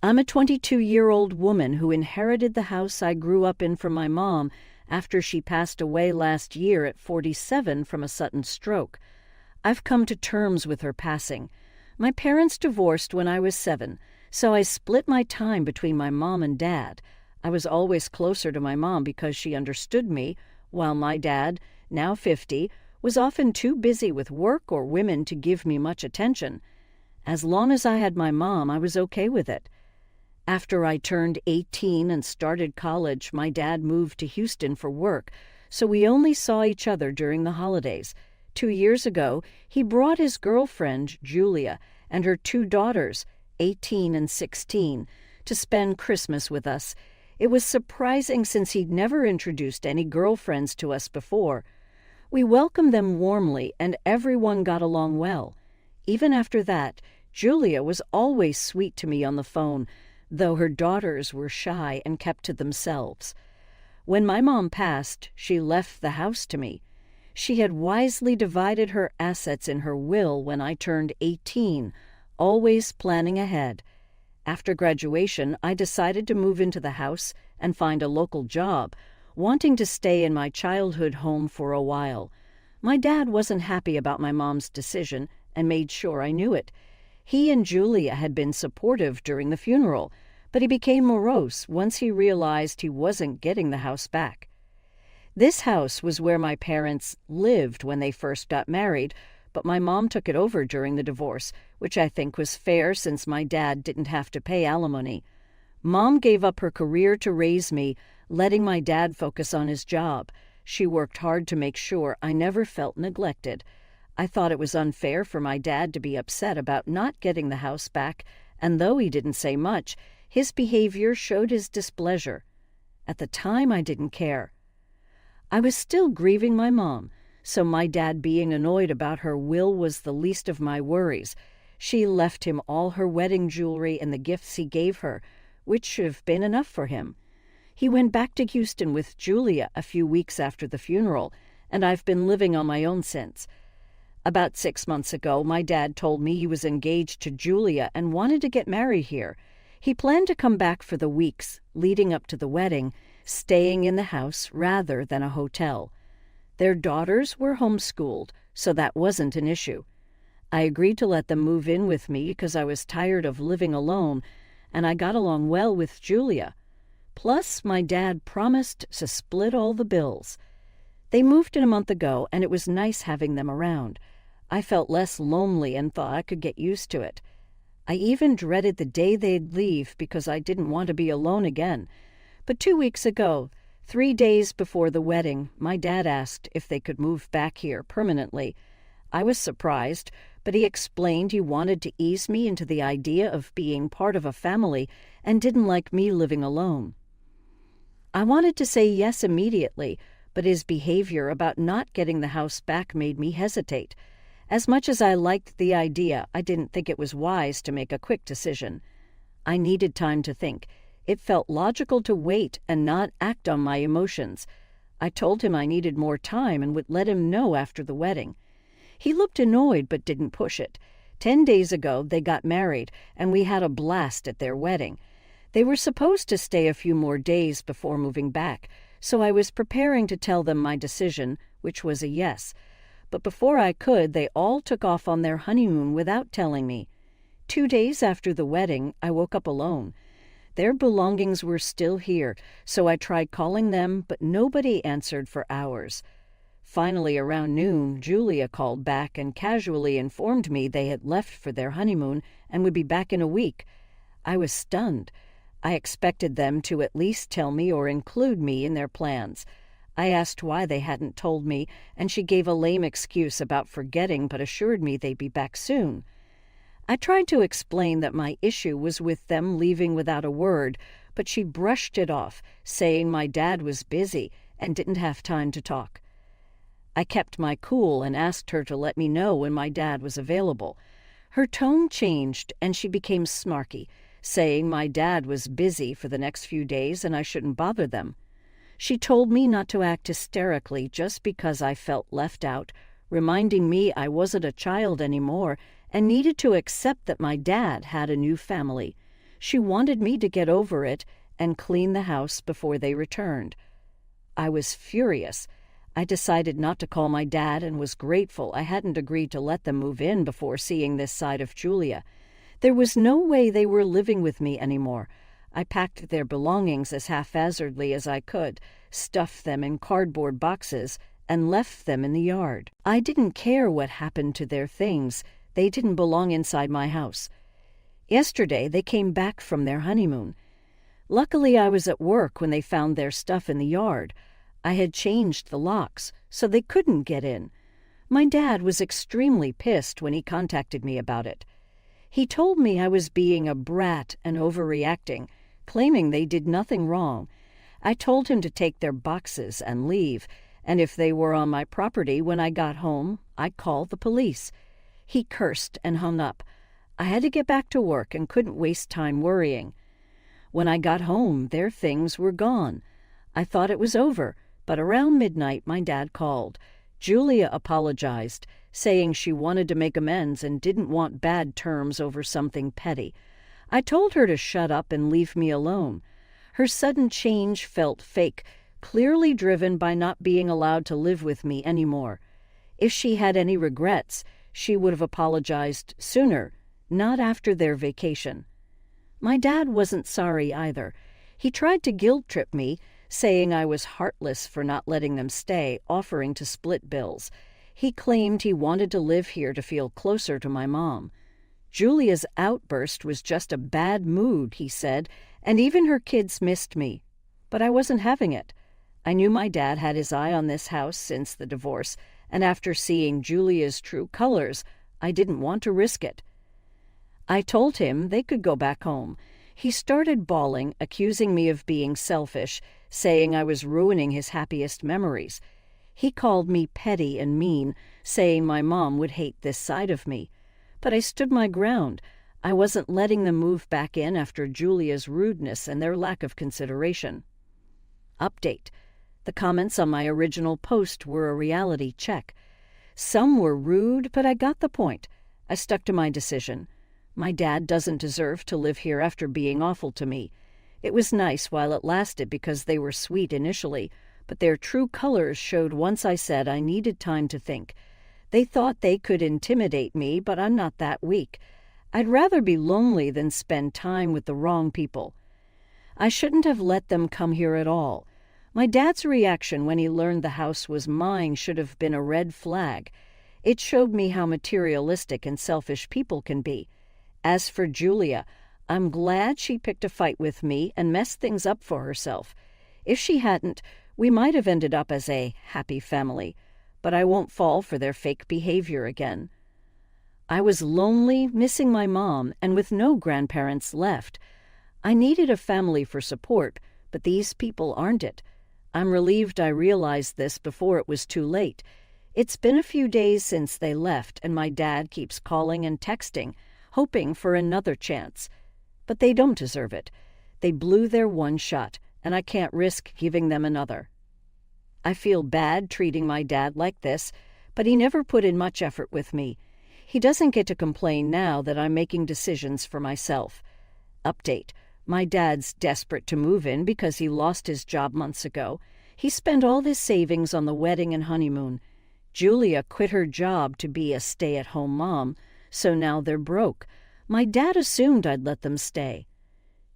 I'm a 22-year-old woman who inherited the house I grew up in from my mom after she passed away last year at 47 from a sudden stroke. I've come to terms with her passing. My parents divorced when I was 7, so I split my time between my mom and dad. I was always closer to my mom because she understood me, while my dad, now 50, was often too busy with work or women to give me much attention. As long as I had my mom, I was okay with it. After I turned 18 and started college, my dad moved to Houston for work, so we only saw each other during the holidays. 2 years ago, he brought his girlfriend, Julia, and her 2 daughters, 18 and 16, to spend Christmas with us. It was surprising since he'd never introduced any girlfriends to us before. We welcomed them warmly, and everyone got along well. Even after that, Julia was always sweet to me on the phone, though her daughters were shy and kept to themselves. When my mom passed, she left the house to me. She had wisely divided her assets in her will when I turned 18, always planning ahead. After graduation, I decided to move into the house and find a local job, wanting to stay in my childhood home for a while. My dad wasn't happy about my mom's decision and made sure I knew it. He and Julia had been supportive during the funeral, but he became morose once he realized he wasn't getting the house back. This house was where my parents lived when they first got married, but my mom took it over during the divorce, which I think was fair since my dad didn't have to pay alimony. Mom gave up her career to raise me, letting my dad focus on his job. She worked hard to make sure I never felt neglected. I thought it was unfair for my dad to be upset about not getting the house back, and though he didn't say much, his behavior showed his displeasure. At the time, I didn't care. I was still grieving my mom, so my dad being annoyed about her will was the least of my worries. She left him all her wedding jewelry and the gifts he gave her, which should have been enough for him. He went back to Houston with Julia a few weeks after the funeral, and I've been living on my own since. About 6 months ago, my dad told me he was engaged to Julia and wanted to get married here. He planned to come back for the weeks leading up to the wedding, staying in the house rather than a hotel. Their daughters were homeschooled, so that wasn't an issue. I agreed to let them move in with me because I was tired of living alone, and I got along well with Julia. Plus, my dad promised to split all the bills. They moved in a month ago, and it was nice having them around. I felt less lonely and thought I could get used to it. I even dreaded the day they'd leave because I didn't want to be alone again. But 2 weeks ago, 3 days before the wedding, my dad asked if they could move back here permanently. I was surprised, but he explained he wanted to ease me into the idea of being part of a family and didn't like me living alone. I wanted to say yes immediately, but his behavior about not getting the house back made me hesitate. As much as I liked the idea, I didn't think it was wise to make a quick decision. I needed time to think. It felt logical to wait and not act on my emotions. I told him I needed more time and would let him know after the wedding. He looked annoyed but didn't push it. 10 days ago, they got married, and we had a blast at their wedding. They were supposed to stay a few more days before moving back, so I was preparing to tell them my decision, which was a yes. But before I could, they all took off on their honeymoon without telling me. 2 days after the wedding, I woke up alone. Their belongings were still here, so I tried calling them, but nobody answered for hours. Finally, around noon, Julia called back and casually informed me they had left for their honeymoon and would be back in a week. I was stunned. I expected them to at least tell me or include me in their plans. I asked why they hadn't told me, and she gave a lame excuse about forgetting but assured me they'd be back soon. I tried to explain that my issue was with them leaving without a word, but she brushed it off, saying my dad was busy and didn't have time to talk. I kept my cool and asked her to let me know when my dad was available. Her tone changed, and she became snarky, saying my dad was busy for the next few days and I shouldn't bother them. She told me not to act hysterically just because I felt left out, reminding me I wasn't a child anymore and needed to accept that my dad had a new family. She wanted me to get over it and clean the house before they returned. I was furious. I decided not to call my dad and was grateful I hadn't agreed to let them move in before seeing this side of Julia. There was no way they were living with me anymore. I packed their belongings as haphazardly as I could, stuffed them in cardboard boxes, and left them in the yard. I didn't care what happened to their things. They didn't belong inside my house. Yesterday, they came back from their honeymoon. Luckily, I was at work when they found their stuff in the yard. I had changed the locks, so they couldn't get in. My dad was extremely pissed when he contacted me about it. He told me I was being a brat and overreacting, claiming they did nothing wrong. I told him to take their boxes and leave, and if they were on my property when I got home, I'd call the police. He cursed and hung up. I had to get back to work and couldn't waste time worrying. When I got home, their things were gone. I thought it was over, but around midnight my dad called. Julia apologized, saying she wanted to make amends and didn't want bad terms over something petty. I told her to shut up and leave me alone. Her sudden change felt fake, clearly driven by not being allowed to live with me anymore. If she had any regrets, she would have apologized sooner, not after their vacation. My dad wasn't sorry either. He tried to guilt-trip me, saying I was heartless for not letting them stay, offering to split bills. He claimed he wanted to live here to feel closer to my mom. Julia's outburst was just a bad mood, he said, and even her kids missed me. But I wasn't having it. I knew my dad had his eye on this house since the divorce, and after seeing Julia's true colors, I didn't want to risk it. I told him they could go back home. He started bawling, accusing me of being selfish, saying I was ruining his happiest memories. He called me petty and mean, saying my mom would hate this side of me. But I stood my ground. I wasn't letting them move back in after Julia's rudeness and their lack of consideration. Update. The comments on my original post were a reality check. Some were rude, but I got the point. I stuck to my decision. My dad doesn't deserve to live here after being awful to me. It was nice while it lasted because they were sweet initially, but their true colors showed once I said I needed time to think. They thought they could intimidate me, but I'm not that weak. I'd rather be lonely than spend time with the wrong people. I shouldn't have let them come here at all. My dad's reaction when he learned the house was mine should have been a red flag. It showed me how materialistic and selfish people can be. As for Julia, I'm glad she picked a fight with me and messed things up for herself. If she hadn't, we might have ended up as a happy family, but I won't fall for their fake behavior again. I was lonely, missing my mom, and with no grandparents left. I needed a family for support, but these people aren't it. I'm relieved I realized this before it was too late. It's been a few days since they left, and my dad keeps calling and texting, hoping for another chance. But they don't deserve it. They blew their one shot, and I can't risk giving them another. I feel bad treating my dad like this, but he never put in much effort with me. He doesn't get to complain now that I'm making decisions for myself. Update. My dad's desperate to move in because he lost his job months ago. He spent all his savings on the wedding and honeymoon. Julia quit her job to be a stay-at-home mom, so now they're broke. My dad assumed I'd let them stay.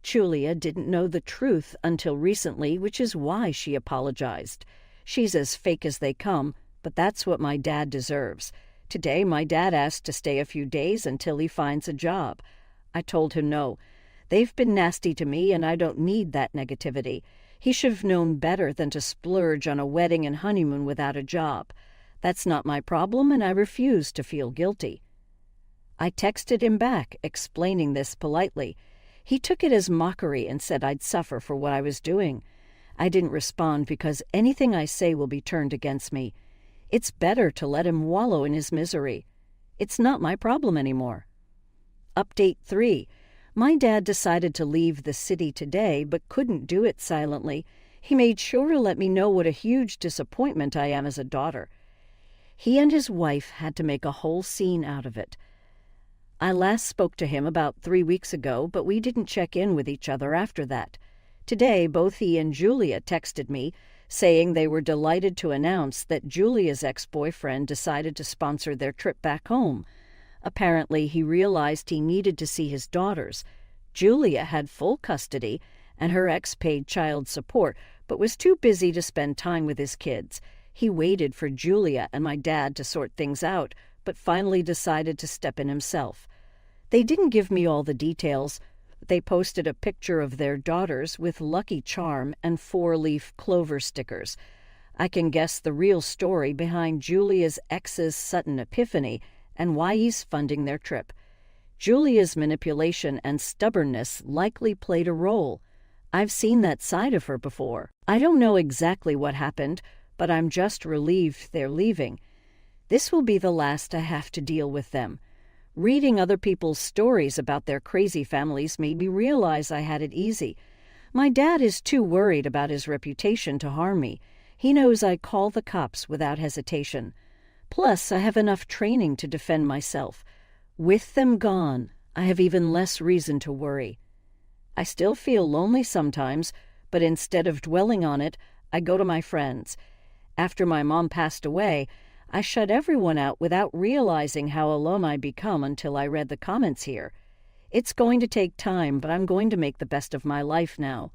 Julia didn't know the truth until recently, which is why she apologized. She's as fake as they come, but that's what my dad deserves. Today, my dad asked to stay a few days until he finds a job. I told him no. They've been nasty to me, and I don't need that negativity. He should have known better than to splurge on a wedding and honeymoon without a job. That's not my problem, and I refuse to feel guilty. I texted him back, explaining this politely. He took it as mockery and said I'd suffer for what I was doing. I didn't respond because anything I say will be turned against me. It's better to let him wallow in his misery. It's not my problem anymore. Update 3. My dad decided to leave the city today, but couldn't do it silently. He made sure to let me know what a huge disappointment I am as a daughter. He and his wife had to make a whole scene out of it. I last spoke to him about 3 weeks ago, but we didn't check in with each other after that. Today, both he and Julia texted me, saying they were delighted to announce that Julia's ex-boyfriend decided to sponsor their trip back home. Apparently, he realized he needed to see his daughters. Julia had full custody, and her ex paid child support, but was too busy to spend time with his kids. He waited for Julia and my dad to sort things out, but finally decided to step in himself. They didn't give me all the details. They posted a picture of their daughters with Lucky Charm and 4-leaf clover stickers. I can guess the real story behind Julia's ex's sudden epiphany and why he's funding their trip. Julia's manipulation and stubbornness likely played a role. I've seen that side of her before. I don't know exactly what happened, but I'm just relieved they're leaving. This will be the last I have to deal with them. Reading other people's stories about their crazy families made me realize I had it easy. My dad is too worried about his reputation to harm me. He knows I call the cops without hesitation. Plus, I have enough training to defend myself. With them gone, I have even less reason to worry. I still feel lonely sometimes, but instead of dwelling on it, I go to my friends. After my mom passed away, I shut everyone out without realizing how alone I'd become until I read the comments here. It's going to take time, but I'm going to make the best of my life now.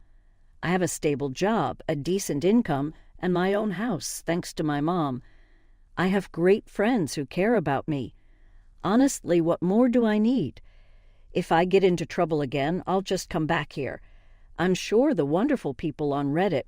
I have a stable job, a decent income, and my own house, thanks to my mom. I have great friends who care about me. Honestly, what more do I need? If I get into trouble again, I'll just come back here. I'm sure the wonderful people on Reddit